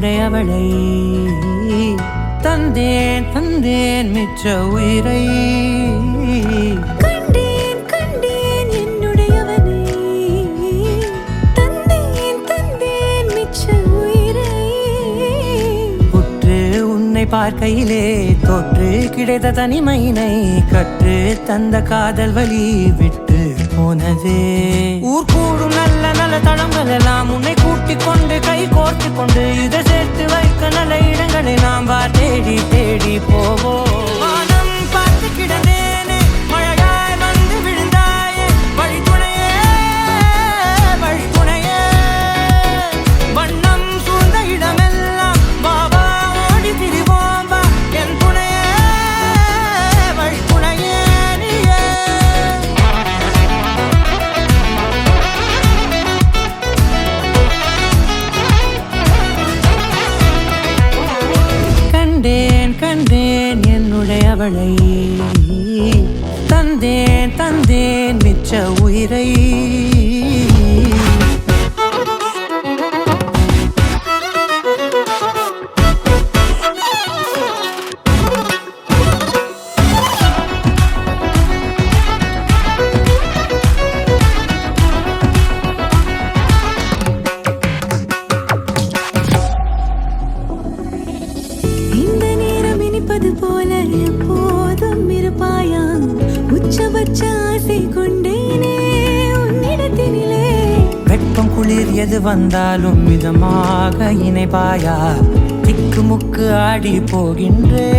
என்னுடையவளை தந்தேன் தந்தேன் மிச்ச உயிரை கண்டேன் கண்டேன் என்னுடையவனை தந்தேன் தந்தேன் மிச்ச உயிரை உற்று உன்னை பார்க்கையிலே தோற்று கிடைத்த தனிமையினை கற்று தந்த காதல் வழி விட்டு போனதே ஊர் கூடும் நல்ல நல்ல தளங்கள் எல்லாம் உன்னை கூட்டிக் கொண்டு கை கோர்த்து கொண்டு இதை சேர்த்து வைக்க நல்ல இடங்களை நாம் தேடி தேடி போவோம் வானம் பார்த்து கிடந்தேனே மழையாய் வந்து விழுந்தாயே வழித்துணையே வழித்துணையே வண்ணம் சூழ்ந்த இடமெல்லாம் பாபா ஓடி திரிவோம் வா என் துணையே வழித்துணையே நீயே கண்டேன் கண்டேன் என்னுடையவளை தந்தேன் தந்தேன் மிச்ச உயிரை இந்த நேரம் இனிப்பது போல எப்போதும் இருப்பாயா உச்சபட்ச ஆசை கொண்டேனே உன்னிடத்தினிலே வெப்பம் குளிர் எது வந்தாலும் மிதமாக இணைப்பாயா திக்கு முக்கு ஆடி போகின்றே